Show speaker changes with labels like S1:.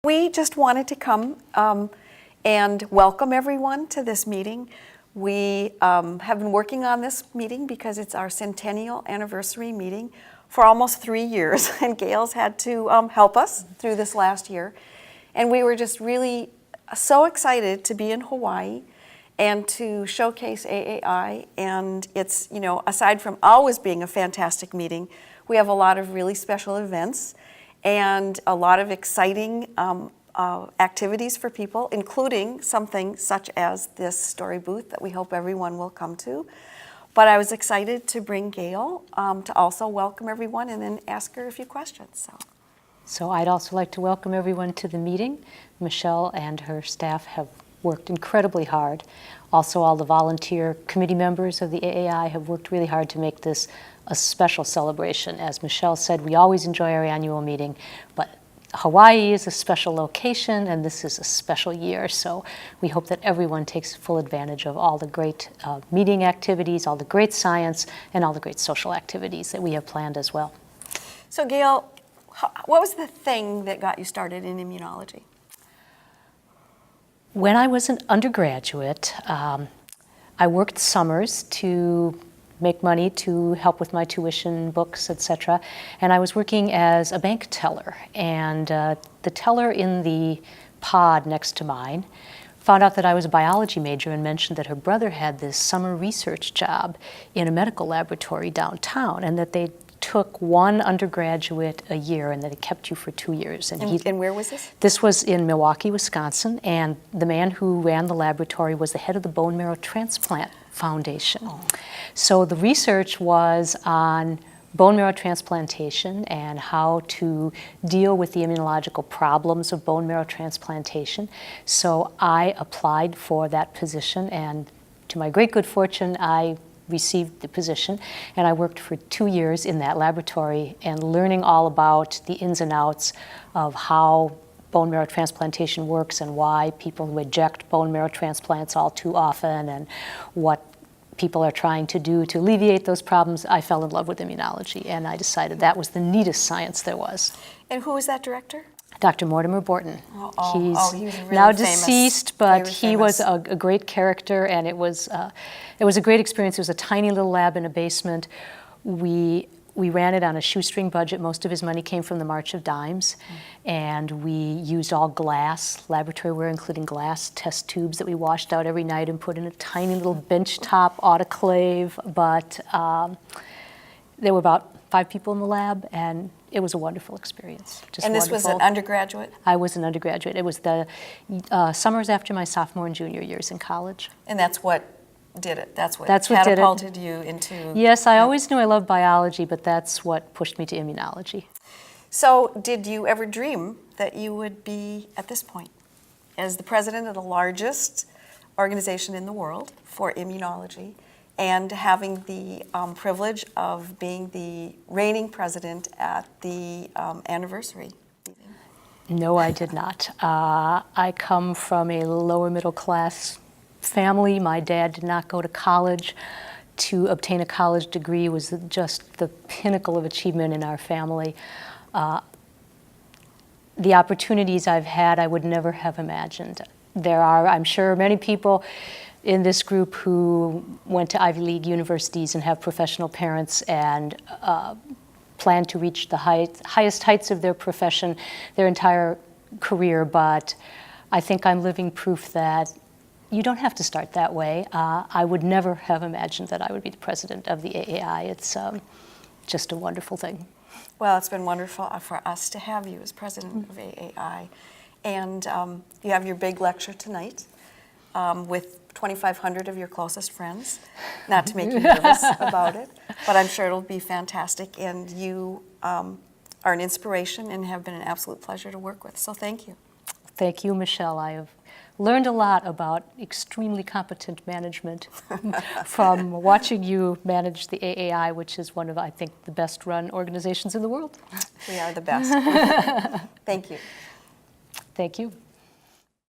S1: We just wanted to come and welcome everyone to this meeting. We have been working on this meeting because it's our Centennial anniversary meeting for almost 3 years, and Gail's had to help us through this last year. And we were just really so excited to be in Hawaii and to showcase AAI. And it's, you know, aside from always being a fantastic meeting, we have a lot of really special events and a lot of exciting activities for people, including something such as this story booth that we hope everyone will come to. But I was excited to bring Gail to also welcome everyone and then ask her a few questions.
S2: So I'd also like to welcome everyone to the meeting. Michelle and her staff have worked incredibly hard. Also, all the volunteer committee members of the AAI have worked really hard to make this a special celebration. As Michelle said, we always enjoy our annual meeting, but Hawaii is a special location and this is a special year, so we hope that everyone takes full advantage of all the great meeting activities, all the great science, and all the great social activities that we have planned as well.
S1: So Gail, what was the thing that got you started in immunology?
S2: When I was an undergraduate, I worked summers to make money to help with my tuition, books, etc. And I was working as a bank teller. And the teller in the pod next to mine found out that I was a biology major and mentioned that her brother had this summer research job in a medical laboratory downtown, and that they took one undergraduate a year and that it kept you for 2 years.
S1: And where was this?
S2: This was in Milwaukee, Wisconsin, and the man who ran the laboratory was the head of the Bone Marrow Transplant Foundation. Oh. So the research was on bone marrow transplantation and how to deal with the immunological problems of bone marrow transplantation. So I applied for that position, and to my great good fortune, I received the position, and I worked for 2 years in that laboratory and learning all about the ins and outs of how bone marrow transplantation works and why people reject bone marrow transplants all too often and what people are trying to do to alleviate those problems. I fell in love with immunology, and I decided that was the neatest science there was.
S1: And who was that director?
S2: Dr. Mortimer Borton.
S1: He was really
S2: now
S1: famous.
S2: Deceased, but he was a great character, and it was a great experience. It was a tiny little lab in a basement. We ran it on a shoestring budget. Most of his money came from the March of Dimes, and we used all glass laboratory ware, including glass test tubes that we washed out every night and put in a tiny little benchtop autoclave. But there were about 5 people in the lab, and it was a wonderful experience.
S1: And this was an undergraduate?
S2: I was an undergraduate. It was the summers after my sophomore and junior years in college.
S1: And that's what did it? That's what
S2: catapulted
S1: you into...
S2: Yes, I always knew I loved biology, but that's what pushed me to immunology.
S1: So did you ever dream that you would be at this point as the president of the largest organization in the world for immunology, and having the privilege of being the reigning president at the anniversary meeting?
S2: No, I did not. I come from a lower middle class family. My dad did not go to college. To obtain a college degree was just the pinnacle of achievement in our family. The opportunities I've had, I would never have imagined. There are, I'm sure, many people in this group who went to Ivy League universities and have professional parents and plan to reach the highest heights of their profession their entire career, but I think I'm living proof that you don't have to start that way. I would never have imagined that I would be the president of the AAI. It's just a wonderful thing.
S1: Well, it's been wonderful for us to have you as president of AAI. And you have your big lecture tonight with 2,500 of your closest friends. Not to make you nervous about it, but I'm sure it'll be fantastic. And you are an inspiration and have been an absolute pleasure to work with. So thank you.
S2: Thank you, Michelle. I have learned a lot about extremely competent management from watching you manage the AAI, which is one of, I think, the best run organizations in the world.
S1: We are the best. Thank you.
S2: Thank you.